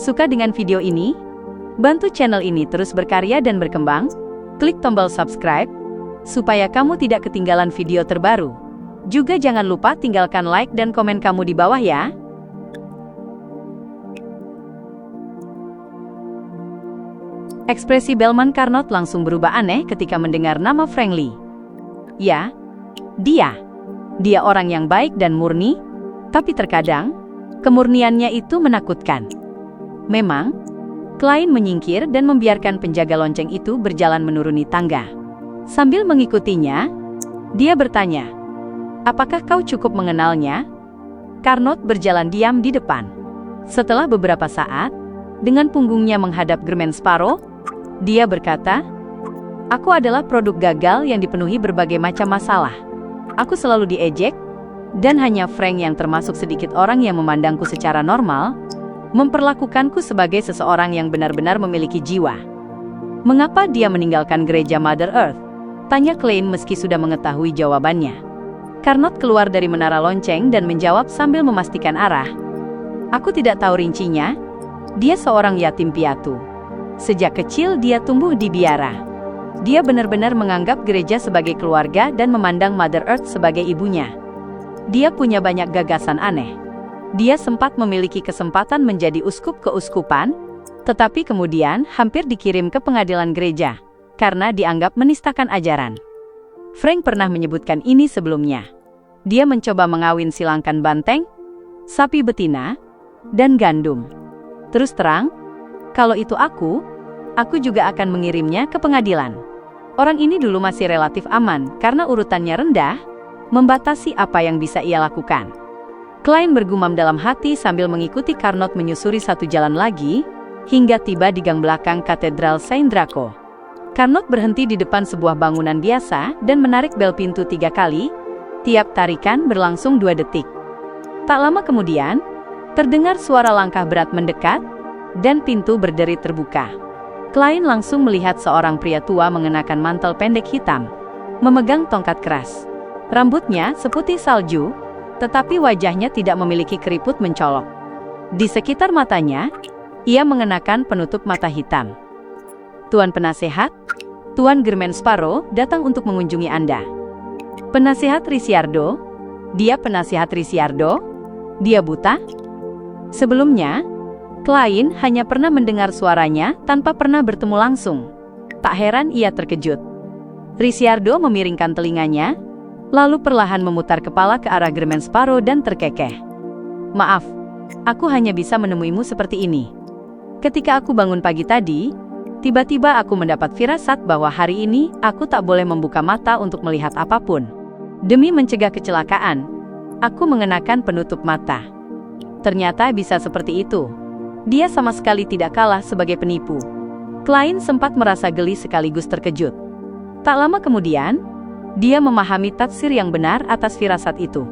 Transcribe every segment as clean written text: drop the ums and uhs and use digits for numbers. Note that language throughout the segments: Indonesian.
Suka dengan video ini? Bantu channel ini terus berkarya dan berkembang. Klik tombol subscribe, supaya kamu tidak ketinggalan video terbaru. Juga jangan lupa tinggalkan like dan komen kamu di bawah ya. Ekspresi Belmont Carnot langsung berubah aneh ketika mendengar nama Frank Lee. Ya, dia orang yang baik dan murni, tapi terkadang, kemurniannya itu menakutkan. Memang, Klein menyingkir dan membiarkan penjaga lonceng itu berjalan menuruni tangga. Sambil mengikutinya, dia bertanya, "Apakah kau cukup mengenalnya?" Carnot berjalan diam di depan. Setelah beberapa saat, dengan punggungnya menghadap Germain Sparrow, dia berkata, "Aku adalah produk gagal yang dipenuhi berbagai macam masalah. Aku selalu diejek, dan hanya Frank yang termasuk sedikit orang yang memandangku secara normal, memperlakukanku sebagai seseorang yang benar-benar memiliki jiwa." "Mengapa dia meninggalkan gereja Mother Earth?" tanya Klein meski sudah mengetahui jawabannya. Carnot keluar dari menara lonceng dan menjawab sambil memastikan arah. "Aku tidak tahu rincinya. Dia seorang yatim piatu. Sejak kecil dia tumbuh di biara. Dia benar-benar menganggap gereja sebagai keluarga dan memandang Mother Earth sebagai ibunya. Dia punya banyak gagasan aneh. Dia sempat memiliki kesempatan menjadi uskup keuskupan, tetapi kemudian hampir dikirim ke pengadilan gereja karena dianggap menistakan ajaran. Frank pernah menyebutkan ini sebelumnya. Dia mencoba mengawin silangkan banteng, sapi betina, dan gandum. Terus terang, kalau itu aku juga akan mengirimnya ke pengadilan. Orang ini dulu masih relatif aman karena urutannya rendah, membatasi apa yang bisa ia lakukan." Klein bergumam dalam hati sambil mengikuti Carnot menyusuri satu jalan lagi, hingga tiba di gang belakang Katedral Saint Draco. Carnot berhenti di depan sebuah bangunan biasa dan menarik bel pintu 3 kali, tiap tarikan berlangsung 2 detik. Tak lama kemudian, terdengar suara langkah berat mendekat, dan pintu berderi terbuka. Klein langsung melihat seorang pria tua mengenakan mantel pendek hitam, memegang tongkat keras. Rambutnya seputih salju, tetapi wajahnya tidak memiliki keriput mencolok. Di sekitar matanya, ia mengenakan penutup mata hitam. "Tuan Penasehat, Tuan Germain Sparrow datang untuk mengunjungi Anda." "Penasehat Ricciardo? Dia Penasehat Ricciardo? Dia buta?" Sebelumnya, Klein hanya pernah mendengar suaranya tanpa pernah bertemu langsung. Tak heran ia terkejut. Ricciardo memiringkan telinganya, lalu perlahan memutar kepala ke arah Germain Sparrow dan terkekeh. "Maaf, aku hanya bisa menemuimu seperti ini. Ketika aku bangun pagi tadi, tiba-tiba aku mendapat firasat bahwa hari ini aku tak boleh membuka mata untuk melihat apapun. Demi mencegah kecelakaan, aku mengenakan penutup mata. Ternyata bisa seperti itu. Dia sama sekali tidak kalah sebagai penipu." Klein sempat merasa geli sekaligus terkejut. Tak lama kemudian, dia memahami tafsir yang benar atas firasat itu.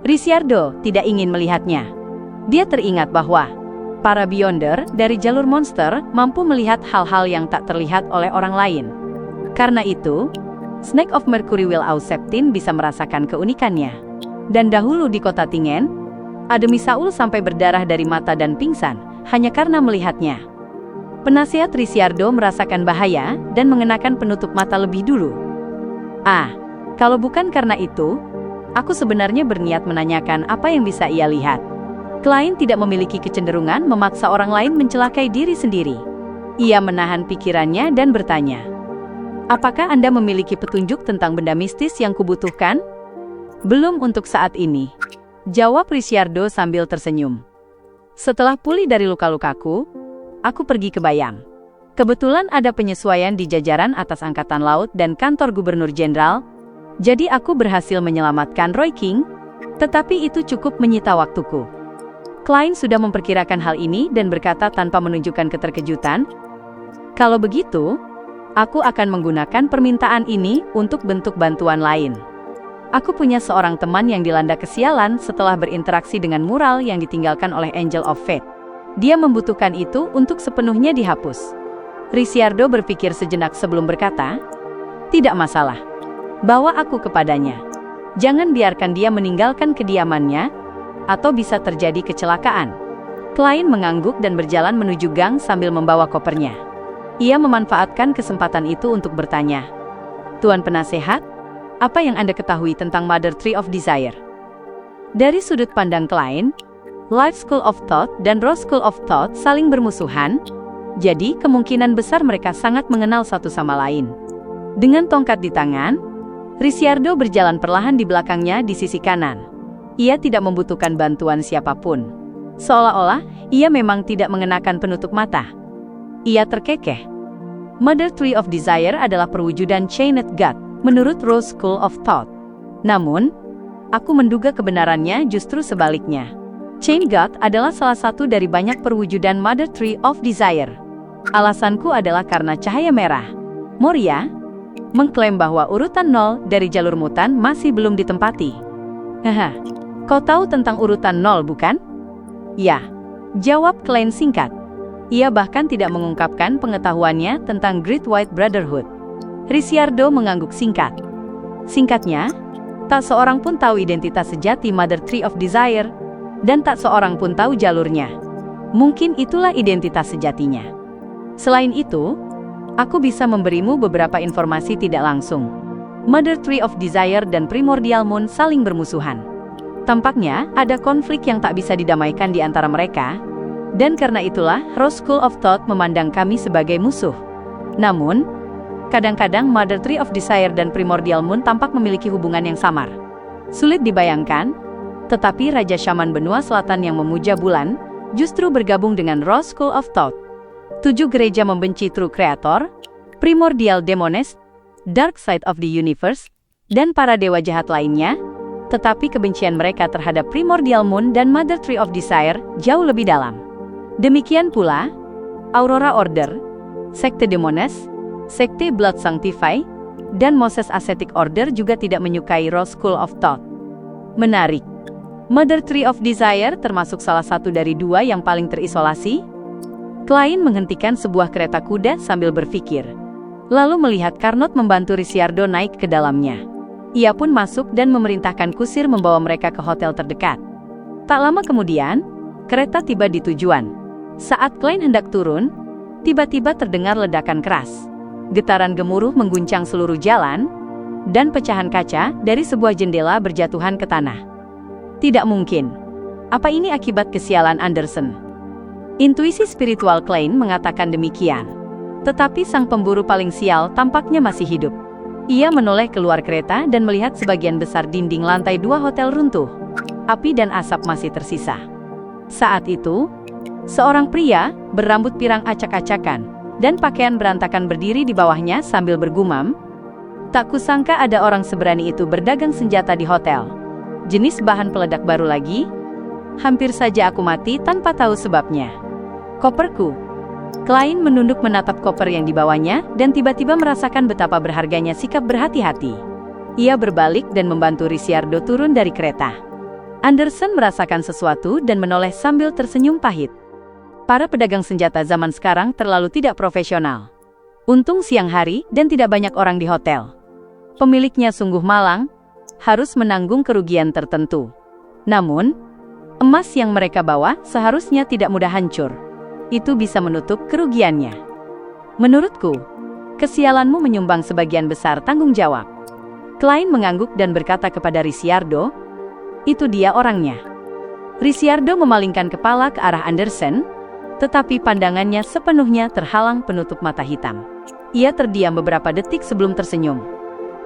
Ricciardo tidak ingin melihatnya. Dia teringat bahwa para Beyonder dari jalur monster mampu melihat hal-hal yang tak terlihat oleh orang lain. Karena itu, Snake of Mercury Will Auceptin bisa merasakan keunikannya. Dan dahulu di kota Tingen, Ademi Saul sampai berdarah dari mata dan pingsan hanya karena melihatnya. Penasehat Ricciardo merasakan bahaya dan mengenakan penutup mata lebih dulu. Kalau bukan karena itu, aku sebenarnya berniat menanyakan apa yang bisa ia lihat. Klein tidak memiliki kecenderungan memaksa orang lain mencelakai diri sendiri. Ia menahan pikirannya dan bertanya, "Apakah Anda memiliki petunjuk tentang benda mistis yang kubutuhkan?" "Belum untuk saat ini," jawab Ricciardo sambil tersenyum. "Setelah pulih dari luka-lukaku, aku pergi ke Bayam. Kebetulan ada penyesuaian di jajaran atas Angkatan Laut dan kantor Gubernur Jenderal, jadi aku berhasil menyelamatkan Roy King, tetapi itu cukup menyita waktuku." Klein sudah memperkirakan hal ini dan berkata tanpa menunjukkan keterkejutan, "Kalau begitu, aku akan menggunakan permintaan ini untuk bentuk bantuan lain. Aku punya seorang teman yang dilanda kesialan setelah berinteraksi dengan mural yang ditinggalkan oleh Angel of Fate. Dia membutuhkan itu untuk sepenuhnya dihapus." Ricciardo berpikir sejenak sebelum berkata, "Tidak masalah. Bawa aku kepadanya. Jangan biarkan dia meninggalkan kediamannya, atau bisa terjadi kecelakaan." Klein mengangguk dan berjalan menuju gang sambil membawa kopernya. Ia memanfaatkan kesempatan itu untuk bertanya, "Tuan penasehat, apa yang Anda ketahui tentang Mother Tree of Desire?" Dari sudut pandang Klein, Life School of Thought dan Rose School of Thought saling bermusuhan, jadi kemungkinan besar mereka sangat mengenal satu sama lain. Dengan tongkat di tangan, Ricciardo berjalan perlahan di belakangnya di sisi kanan. Ia tidak membutuhkan bantuan siapapun. Seolah-olah, ia memang tidak mengenakan penutup mata. Ia terkekeh. Mother Tree of Desire adalah perwujudan Chained God, menurut Rose School of Thought. Namun, aku menduga kebenarannya justru sebaliknya. Chained God adalah salah satu dari banyak perwujudan Mother Tree of Desire. Alasanku adalah karena cahaya merah. Moria mengklaim bahwa urutan 0 dari jalur mutan masih belum ditempati. Haha, kau tahu tentang urutan 0 bukan? Ya, jawab Klein singkat. Ia bahkan tidak mengungkapkan pengetahuannya tentang Great White Brotherhood. Ricciardo mengangguk singkat. Singkatnya, tak seorang pun tahu identitas sejati Mother Tree of Desire, dan tak seorang pun tahu jalurnya. Mungkin itulah identitas sejatinya. Selain itu, aku bisa memberimu beberapa informasi tidak langsung. Mother Tree of Desire dan Primordial Moon saling bermusuhan. Tampaknya ada konflik yang tak bisa didamaikan di antara mereka, dan karena itulah Rose School of Thought memandang kami sebagai musuh. Namun, kadang-kadang Mother Tree of Desire dan Primordial Moon tampak memiliki hubungan yang samar. Sulit dibayangkan, tetapi Raja Shaman Benua Selatan yang memuja bulan, justru bergabung dengan Rose School of Thought. 7 gereja membenci True Creator, Primordial Demones, Dark Side of the Universe, dan para dewa jahat lainnya, tetapi kebencian mereka terhadap Primordial Moon dan Mother Tree of Desire jauh lebih dalam. Demikian pula, Aurora Order, Sekte Demones, Sekte Blood Sanctify, dan Moses Ascetic Order juga tidak menyukai Rose School of Thought. Menarik. Mother Tree of Desire termasuk salah satu dari 2 yang paling terisolasi. Klein menghentikan sebuah kereta kuda sambil berpikir, lalu melihat Carnot membantu Ricciardo naik ke dalamnya. Ia pun masuk dan memerintahkan kusir membawa mereka ke hotel terdekat. Tak lama kemudian, kereta tiba di tujuan. Saat Klein hendak turun, tiba-tiba terdengar ledakan keras. Getaran gemuruh mengguncang seluruh jalan, dan pecahan kaca dari sebuah jendela berjatuhan ke tanah. Tidak mungkin. Apa ini akibat kesialan Anderson? Intuisi spiritual Klein mengatakan demikian. Tetapi sang pemburu paling sial tampaknya masih hidup. Ia menoleh keluar kereta dan melihat sebagian besar dinding lantai 2 hotel runtuh. Api dan asap masih tersisa. Saat itu, seorang pria berambut pirang acak-acakan dan pakaian berantakan berdiri di bawahnya sambil bergumam, "Tak kusangka ada orang seberani itu berdagang senjata di hotel. Jenis bahan peledak baru lagi? Hampir saja aku mati tanpa tahu sebabnya. Koperku." Klein menunduk menatap koper yang dibawanya dan tiba-tiba merasakan betapa berharganya sikap berhati-hati. Ia berbalik dan membantu Ricciardo turun dari kereta. Anderson merasakan sesuatu dan menoleh sambil tersenyum pahit. Para pedagang senjata zaman sekarang terlalu tidak profesional. Untung siang hari dan tidak banyak orang di hotel. Pemiliknya sungguh malang, harus menanggung kerugian tertentu. Namun, emas yang mereka bawa seharusnya tidak mudah hancur. Itu bisa menutup kerugiannya. Menurutku, kesialanmu menyumbang sebagian besar tanggung jawab. Klein mengangguk dan berkata kepada Ricciardo, "Itu dia orangnya." Ricciardo memalingkan kepala ke arah Anderson, tetapi pandangannya sepenuhnya terhalang penutup mata hitam. Ia terdiam beberapa detik sebelum tersenyum.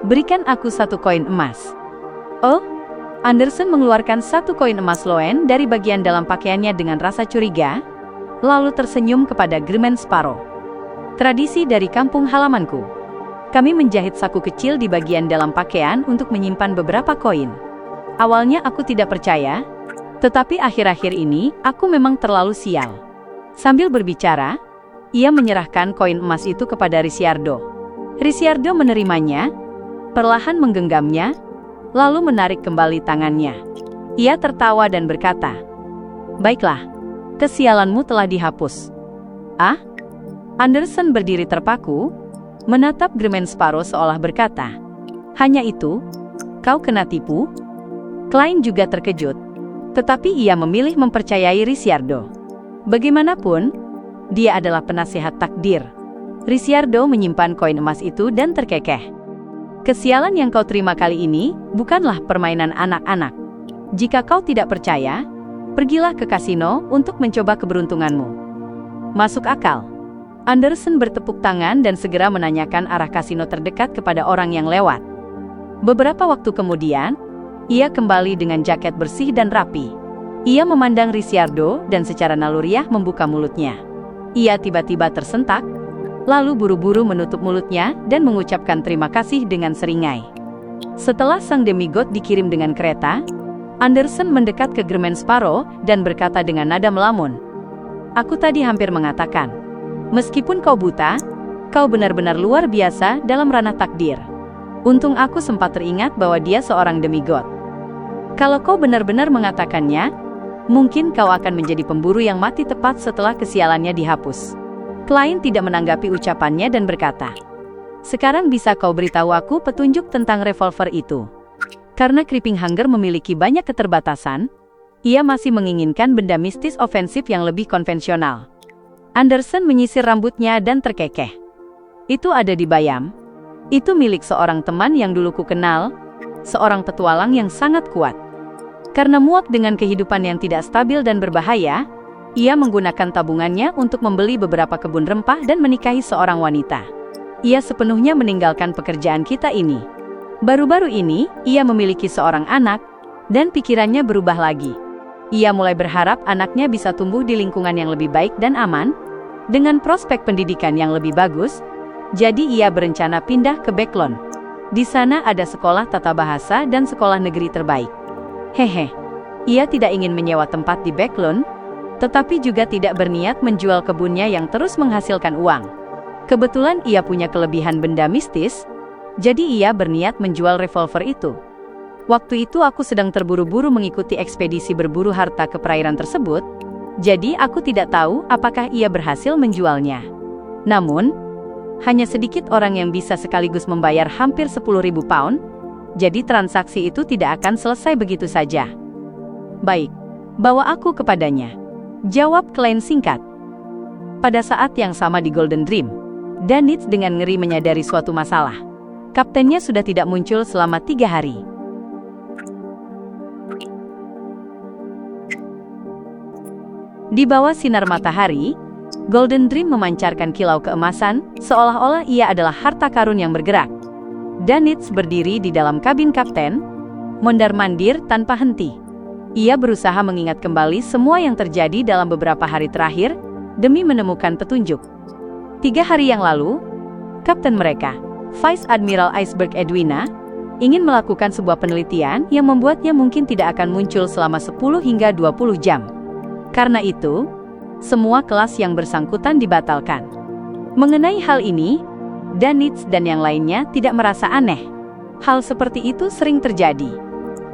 "Berikan aku 1 koin emas." "Oh?" Anderson mengeluarkan 1 koin emas loen dari bagian dalam pakaiannya dengan rasa curiga, lalu tersenyum kepada Grmen Sparrow. "Tradisi dari kampung halamanku. Kami menjahit saku kecil di bagian dalam pakaian untuk menyimpan beberapa koin. Awalnya aku tidak percaya, tetapi akhir-akhir ini aku memang terlalu sial." Sambil berbicara, ia menyerahkan koin emas itu kepada Ricciardo. Ricciardo menerimanya, perlahan menggenggamnya, lalu menarik kembali tangannya. Ia tertawa dan berkata, "Baiklah. Kesialanmu telah dihapus." "Ah?" Anderson berdiri terpaku, menatap Grmen Sparrow seolah berkata, "Hanya itu? Kau kena tipu?" Klein juga terkejut, tetapi ia memilih mempercayai Ricciardo. Bagaimanapun, dia adalah penasihat takdir. Ricciardo menyimpan koin emas itu dan terkekeh. Kesialan yang kau terima kali ini bukanlah permainan anak-anak. Jika kau tidak percaya, pergilah ke kasino untuk mencoba keberuntunganmu. Masuk akal. Anderson bertepuk tangan dan segera menanyakan arah kasino terdekat kepada orang yang lewat. Beberapa waktu kemudian, ia kembali dengan jaket bersih dan rapi. Ia memandang Ricciardo dan secara naluriah membuka mulutnya. Ia tiba-tiba tersentak, lalu buru-buru menutup mulutnya dan mengucapkan terima kasih dengan seringai. Setelah sang demigod dikirim dengan kereta, Anderson mendekat ke Germain Sparrow dan berkata dengan nada melamun, "Aku tadi hampir mengatakan, meskipun kau buta, kau benar-benar luar biasa dalam ranah takdir. Untung aku sempat teringat bahwa dia seorang demigod. Kalau kau benar-benar mengatakannya, mungkin kau akan menjadi pemburu yang mati tepat setelah kesialannya dihapus." Klien tidak menanggapi ucapannya dan berkata, "Sekarang bisa kau beritahu aku petunjuk tentang revolver itu?" Karena Creeping Hunger memiliki banyak keterbatasan, ia masih menginginkan benda mistis ofensif yang lebih konvensional. Anderson menyisir rambutnya dan terkekeh. "Itu ada di Bayam. Itu milik seorang teman yang dulu ku kenal, seorang petualang yang sangat kuat. Karena muak dengan kehidupan yang tidak stabil dan berbahaya, ia menggunakan tabungannya untuk membeli beberapa kebun rempah dan menikahi seorang wanita. Ia sepenuhnya meninggalkan pekerjaan kita ini. Baru-baru ini, ia memiliki seorang anak, dan pikirannya berubah lagi. Ia mulai berharap anaknya bisa tumbuh di lingkungan yang lebih baik dan aman, dengan prospek pendidikan yang lebih bagus, jadi ia berencana pindah ke Backlund. Di sana ada sekolah tata bahasa dan sekolah negeri terbaik. Hehe, ia tidak ingin menyewa tempat di Backlund, tetapi juga tidak berniat menjual kebunnya yang terus menghasilkan uang. Kebetulan ia punya kelebihan benda mistis, jadi ia berniat menjual revolver itu. Waktu itu aku sedang terburu-buru mengikuti ekspedisi berburu harta ke perairan tersebut, jadi aku tidak tahu apakah ia berhasil menjualnya. Namun, hanya sedikit orang yang bisa sekaligus membayar hampir 10.000 pound, jadi transaksi itu tidak akan selesai begitu saja. Baik, bawa aku kepadanya, jawab klien singkat. Pada saat yang sama di Golden Dream, Danitz dengan ngeri menyadari suatu masalah. Kaptennya sudah tidak muncul selama 3 hari. Di bawah sinar matahari, Golden Dream memancarkan kilau keemasan, seolah-olah ia adalah harta karun yang bergerak. Danitz berdiri di dalam kabin kapten, mondar-mandir tanpa henti. Ia berusaha mengingat kembali semua yang terjadi dalam beberapa hari terakhir, demi menemukan petunjuk. 3 hari yang lalu, kapten mereka, Vice Admiral Iceberg Edwina, ingin melakukan sebuah penelitian yang membuatnya mungkin tidak akan muncul selama 10 hingga 20 jam. Karena itu, semua kelas yang bersangkutan dibatalkan. Mengenai hal ini, Danitz dan yang lainnya tidak merasa aneh. Hal seperti itu sering terjadi.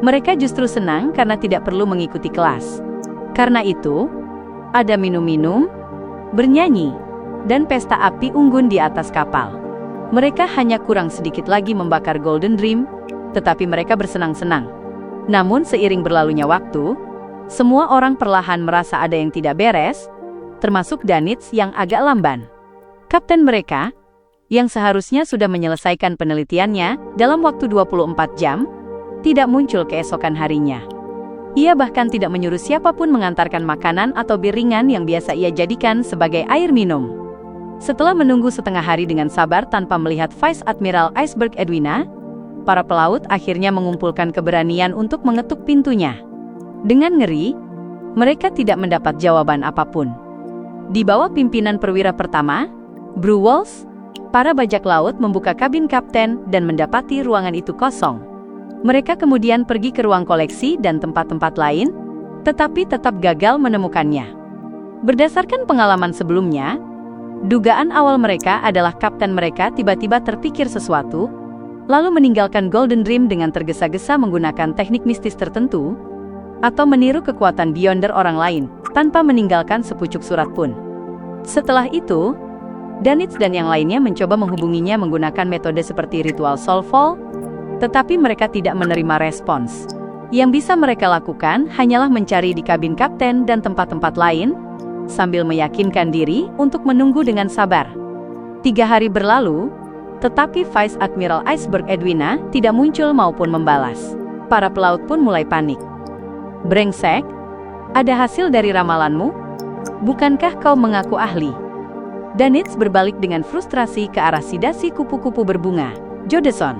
Mereka justru senang karena tidak perlu mengikuti kelas. Karena itu, ada minum-minum, bernyanyi, dan pesta api unggun di atas kapal. Mereka hanya kurang sedikit lagi membakar Golden Dream, tetapi mereka bersenang-senang. Namun seiring berlalunya waktu, semua orang perlahan merasa ada yang tidak beres, termasuk Danitz yang agak lamban. Kapten mereka, yang seharusnya sudah menyelesaikan penelitiannya dalam waktu 24 jam, tidak muncul keesokan harinya. Ia bahkan tidak menyuruh siapapun mengantarkan makanan atau bir ringan yang biasa ia jadikan sebagai air minum. Setelah menunggu setengah hari dengan sabar tanpa melihat Vice Admiral Iceberg Edwina, para pelaut akhirnya mengumpulkan keberanian untuk mengetuk pintunya. Dengan ngeri, mereka tidak mendapat jawaban apapun. Di bawah pimpinan perwira pertama, Brewals, para bajak laut membuka kabin kapten dan mendapati ruangan itu kosong. Mereka kemudian pergi ke ruang koleksi dan tempat-tempat lain, tetapi tetap gagal menemukannya. Berdasarkan pengalaman sebelumnya, dugaan awal mereka adalah kapten mereka tiba-tiba terpikir sesuatu, lalu meninggalkan Golden Dream dengan tergesa-gesa menggunakan teknik mistis tertentu, atau meniru kekuatan Beyonder orang lain, tanpa meninggalkan sepucuk surat pun. Setelah itu, Danitz dan yang lainnya mencoba menghubunginya menggunakan metode seperti ritual soulfall, tetapi mereka tidak menerima respons. Yang bisa mereka lakukan hanyalah mencari di kabin kapten dan tempat-tempat lain, sambil meyakinkan diri untuk menunggu dengan sabar. 3 hari berlalu, tetapi Vice Admiral Iceberg Edwina tidak muncul maupun membalas. Para pelaut pun mulai panik. "Brengsek, ada hasil dari ramalanmu? Bukankah kau mengaku ahli?" Danitz berbalik dengan frustrasi ke arah si dasi kupu-kupu berbunga, Jodeson.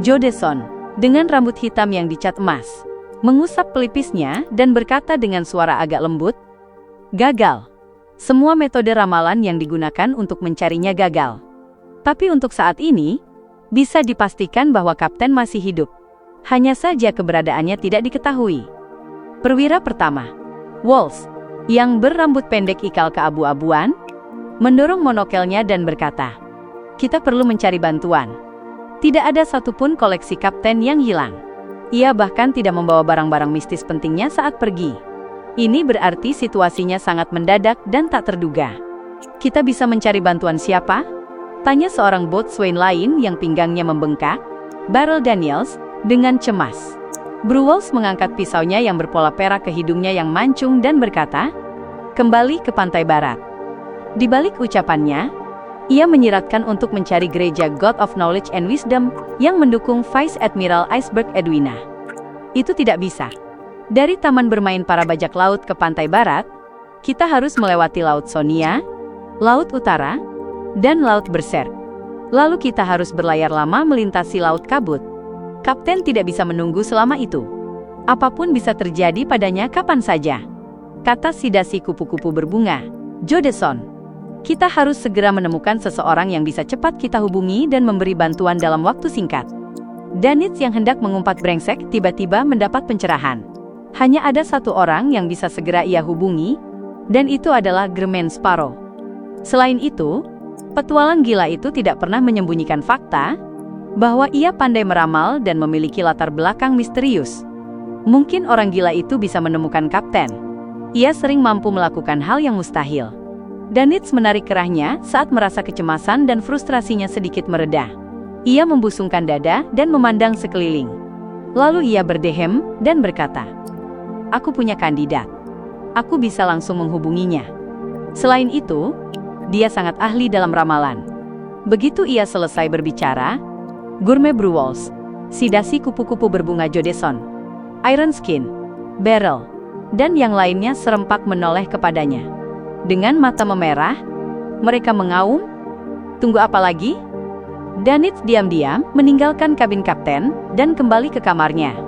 Jodeson, dengan rambut hitam yang dicat emas, mengusap pelipisnya dan berkata dengan suara agak lembut, "Gagal. Semua metode ramalan yang digunakan untuk mencarinya gagal. Tapi untuk saat ini, bisa dipastikan bahwa kapten masih hidup. Hanya saja keberadaannya tidak diketahui." Perwira pertama, Walls, yang berambut pendek ikal keabu-abuan, mendorong monokelnya dan berkata, "Kita perlu mencari bantuan. Tidak ada satupun koleksi kapten yang hilang. Ia bahkan tidak membawa barang-barang mistis pentingnya saat pergi. Ini berarti situasinya sangat mendadak dan tak terduga." "Kita bisa mencari bantuan siapa?" tanya seorang boatswain lain yang pinggangnya membengkak, Beryl Daniels, dengan cemas. Brewers mengangkat pisaunya yang berpola perak ke hidungnya yang mancung dan berkata, "Kembali ke pantai barat." Di balik ucapannya, ia menyiratkan untuk mencari gereja God of Knowledge and Wisdom yang mendukung Vice Admiral Iceberg Edwina. Itu tidak bisa. Dari taman bermain para bajak laut ke pantai barat, kita harus melewati Laut Sonia, Laut Utara, dan Laut Berserk. Lalu kita harus berlayar lama melintasi Laut Kabut. Kapten tidak bisa menunggu selama itu. Apapun bisa terjadi padanya kapan saja, kata si dasi kupu-kupu berbunga, Jodeson. Kita harus segera menemukan seseorang yang bisa cepat kita hubungi dan memberi bantuan dalam waktu singkat. Danitz yang hendak mengumpat brengsek tiba-tiba mendapat pencerahan. Hanya ada satu orang yang bisa segera ia hubungi, dan itu adalah Germain Sparrow. Selain itu, petualang gila itu tidak pernah menyembunyikan fakta bahwa ia pandai meramal dan memiliki latar belakang misterius. Mungkin orang gila itu bisa menemukan kapten. Ia sering mampu melakukan hal yang mustahil. Danitz menarik kerahnya saat merasa kecemasan dan frustrasinya sedikit mereda. Ia membusungkan dada dan memandang sekeliling. Lalu ia berdehem dan berkata, "Aku punya kandidat. Aku bisa langsung menghubunginya. Selain itu, dia sangat ahli dalam ramalan." Begitu ia selesai berbicara, Gourmet Brewers, si dasi kupu-kupu berbunga Jodeson, Iron Skin, Beryl, dan yang lainnya serempak menoleh kepadanya. Dengan mata memerah, mereka mengaum, "Tunggu apa lagi?" Danitz diam-diam meninggalkan kabin kapten dan kembali ke kamarnya.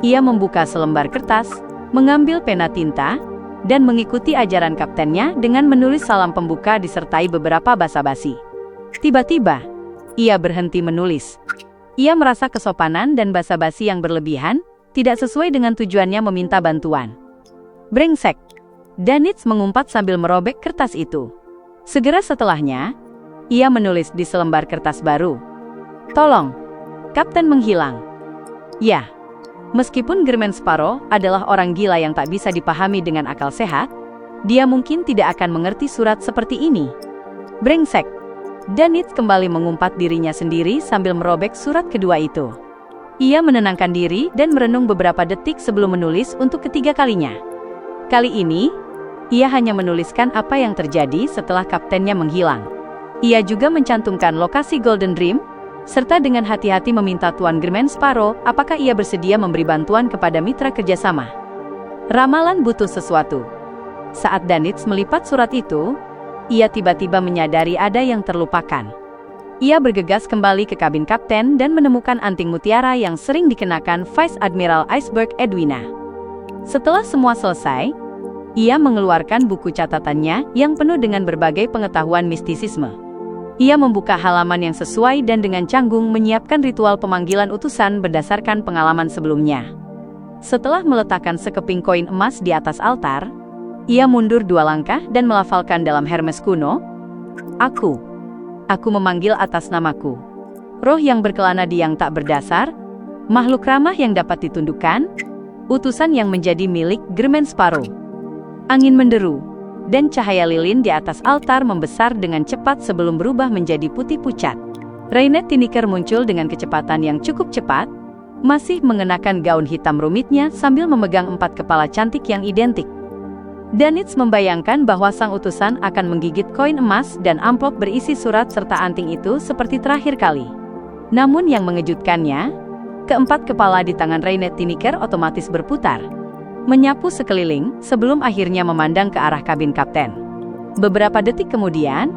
Ia membuka selembar kertas, mengambil pena tinta, dan mengikuti ajaran kaptennya dengan menulis salam pembuka disertai beberapa basa-basi. Tiba-tiba, ia berhenti menulis. Ia merasa kesopanan dan basa-basi yang berlebihan tidak sesuai dengan tujuannya meminta bantuan. "Brengsek!" Danitz mengumpat sambil merobek kertas itu. Segera setelahnya, ia menulis di selembar kertas baru, "Tolong, kapten menghilang." Ya, meskipun Germain Sparrow adalah orang gila yang tak bisa dipahami dengan akal sehat, dia mungkin tidak akan mengerti surat seperti ini. "Brengsek!" Danitz kembali mengumpat dirinya sendiri sambil merobek surat kedua itu. Ia menenangkan diri dan merenung beberapa detik sebelum menulis untuk ketiga kalinya. Kali ini, ia hanya menuliskan apa yang terjadi setelah kaptennya menghilang. Ia juga mencantumkan lokasi Golden Dream, serta dengan hati-hati meminta Tuan Germain Sparrow apakah ia bersedia memberi bantuan kepada mitra kerjasama. Ramalan butuh sesuatu. Saat Danitz melipat surat itu, ia tiba-tiba menyadari ada yang terlupakan. Ia bergegas kembali ke kabin kapten dan menemukan anting mutiara yang sering dikenakan Vice Admiral Iceberg Edwina. Setelah semua selesai, ia mengeluarkan buku catatannya yang penuh dengan berbagai pengetahuan mistisisme. Ia membuka halaman yang sesuai dan dengan canggung menyiapkan ritual pemanggilan utusan berdasarkan pengalaman sebelumnya. Setelah meletakkan sekeping koin emas di atas altar, ia mundur 2 langkah dan melafalkan dalam Hermes kuno, Aku memanggil atas namaku. Roh yang berkelana di yang tak berdasar, makhluk ramah yang dapat ditundukkan, utusan yang menjadi milik Germain Sparrow." Angin menderu, dan cahaya lilin di atas altar membesar dengan cepat sebelum berubah menjadi putih pucat. Reinette Tiniker muncul dengan kecepatan yang cukup cepat, masih mengenakan gaun hitam rumitnya sambil memegang 4 kepala cantik yang identik. Danitz membayangkan bahwa sang utusan akan menggigit koin emas dan amplop berisi surat serta anting itu seperti terakhir kali. Namun yang mengejutkannya, keempat kepala di tangan Reinhard Tiniker otomatis berputar, menyapu sekeliling sebelum akhirnya memandang ke arah kabin kapten. Beberapa detik kemudian,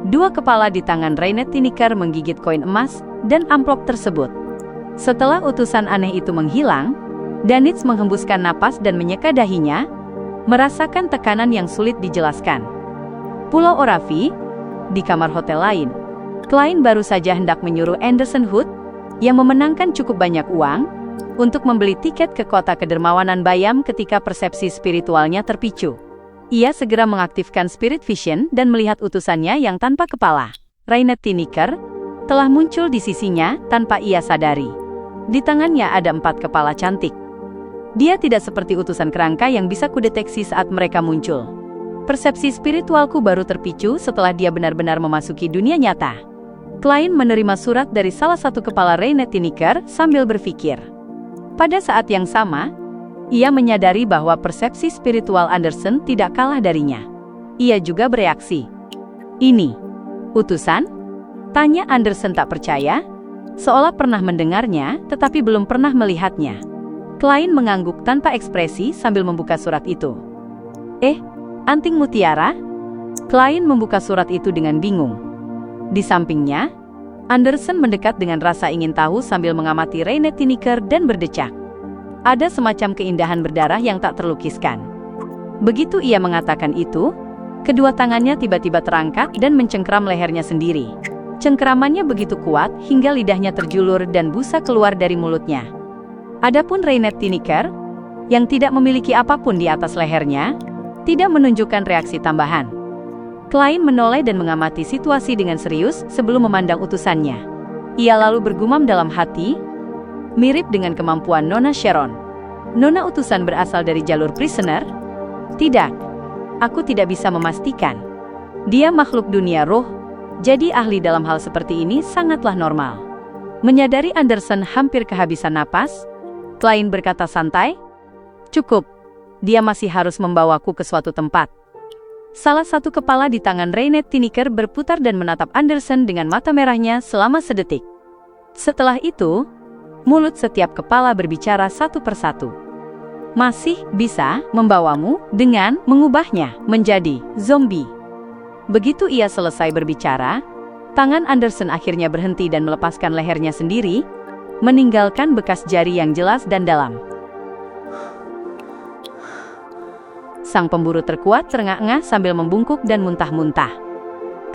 dua kepala di tangan Reinhard Tiniker menggigit koin emas dan amplop tersebut. Setelah utusan aneh itu menghilang, Danitz menghembuskan napas dan menyeka dahinya, merasakan tekanan yang sulit dijelaskan. Pulau Oravi, di kamar hotel lain, Klein baru saja hendak menyuruh Anderson Hood, yang memenangkan cukup banyak uang, untuk membeli tiket ke kota kedermawanan Bayam ketika persepsi spiritualnya terpicu. Ia segera mengaktifkan Spirit Vision dan melihat utusannya yang tanpa kepala, Reinhard Tiniker, telah muncul di sisinya tanpa ia sadari. Di tangannya ada 4 kepala cantik. Dia tidak seperti utusan kerangka yang bisa kudeteksi saat mereka muncul. Persepsi spiritualku baru terpicu setelah dia benar-benar memasuki dunia nyata. Klein menerima surat dari salah satu kepala Reinhard Tiniker sambil berpikir. Pada saat yang sama, ia menyadari bahwa persepsi spiritual Anderson tidak kalah darinya. Ia juga bereaksi. "Ini utusan?" tanya Anderson tak percaya, seolah pernah mendengarnya tetapi belum pernah melihatnya. Klein mengangguk tanpa ekspresi sambil membuka surat itu. Anting mutiara?" Klein membuka surat itu dengan bingung. Di sampingnya, Anderson mendekat dengan rasa ingin tahu sambil mengamati Reinhard Tiniker dan berdecak. Ada semacam keindahan berdarah yang tak terlukiskan. Begitu ia mengatakan itu, kedua tangannya tiba-tiba terangkat dan mencengkram lehernya sendiri. Cengkeramannya begitu kuat hingga lidahnya terjulur dan busa keluar dari mulutnya. Adapun Reinhard Tiniker, yang tidak memiliki apapun di atas lehernya, tidak menunjukkan reaksi tambahan. Klein menoleh dan mengamati situasi dengan serius sebelum memandang utusannya. Ia lalu bergumam dalam hati, mirip dengan kemampuan Nona Sharon. Nona utusan berasal dari jalur prisoner? Tidak, aku tidak bisa memastikan. Dia makhluk dunia roh, jadi ahli dalam hal seperti ini sangatlah normal. Menyadari Anderson hampir kehabisan napas, Klein berkata santai, "Cukup, dia masih harus membawaku ke suatu tempat." Salah satu kepala di tangan Reinhard Tiniker berputar dan menatap Anderson dengan mata merahnya selama sedetik. Setelah itu, mulut setiap kepala berbicara satu persatu. "Masih bisa membawamu dengan mengubahnya menjadi zombie." Begitu ia selesai berbicara, tangan Anderson akhirnya berhenti dan melepaskan lehernya sendiri, meninggalkan bekas jari yang jelas dan dalam. Sang pemburu terkuat terengah-engah sambil membungkuk dan muntah-muntah.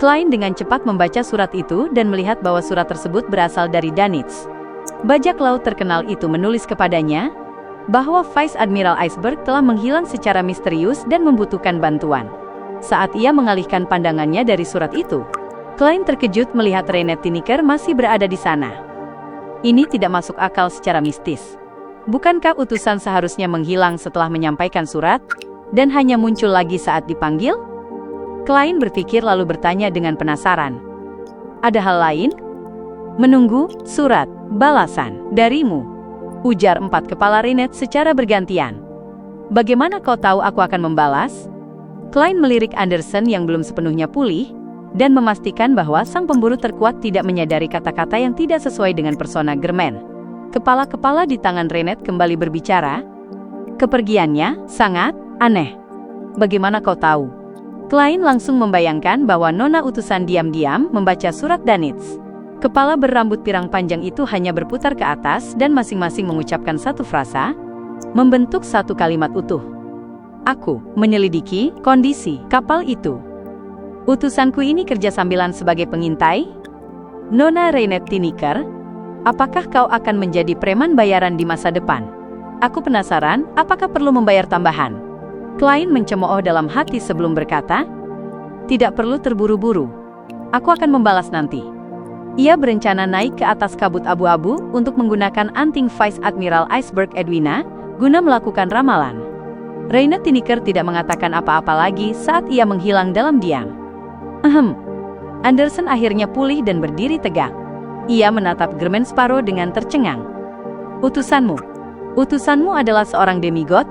Klein dengan cepat membaca surat itu dan melihat bahwa surat tersebut berasal dari Danitz. Bajak laut terkenal itu menulis kepadanya bahwa Vice Admiral Iceberg telah menghilang secara misterius dan membutuhkan bantuan. Saat ia mengalihkan pandangannya dari surat itu, Klein terkejut melihat Reinhard Tiniker masih berada di sana. Ini tidak masuk akal secara mistis. Bukankah utusan seharusnya menghilang setelah menyampaikan surat, dan hanya muncul lagi saat dipanggil? Klein berpikir lalu bertanya dengan penasaran. "Ada hal lain?" "Menunggu surat balasan darimu," ujar 4 kepala Reinhard secara bergantian. "Bagaimana kau tahu aku akan membalas?" Klein melirik Anderson yang belum sepenuhnya pulih, dan memastikan bahwa sang pemburu terkuat tidak menyadari kata-kata yang tidak sesuai dengan persona Germain. Kepala-kepala di tangan Reinhard kembali berbicara. "Kepergiannya sangat aneh. Bagaimana kau tahu?" Klein langsung membayangkan bahwa Nona utusan diam-diam membaca surat Danitz. Kepala berambut pirang panjang itu hanya berputar ke atas dan masing-masing mengucapkan satu frasa, membentuk satu kalimat utuh. "Aku menyelidiki kondisi kapal itu. Utusanku ini kerja sambilan sebagai pengintai. Nona Reinhard Tiniker, apakah kau akan menjadi preman bayaran di masa depan? Aku penasaran, apakah perlu membayar tambahan?" Klein mencemooh dalam hati sebelum berkata, "Tidak perlu terburu-buru. Aku akan membalas nanti." Ia berencana naik ke atas kabut abu-abu untuk menggunakan anting Vice Admiral Iceberg Edwina guna melakukan ramalan. Reinhard Tiniker tidak mengatakan apa-apa lagi saat ia menghilang dalam diam. Anderson akhirnya pulih dan berdiri tegak. Ia menatap Germain Sparrow dengan tercengang. Utusanmu adalah seorang demigod?"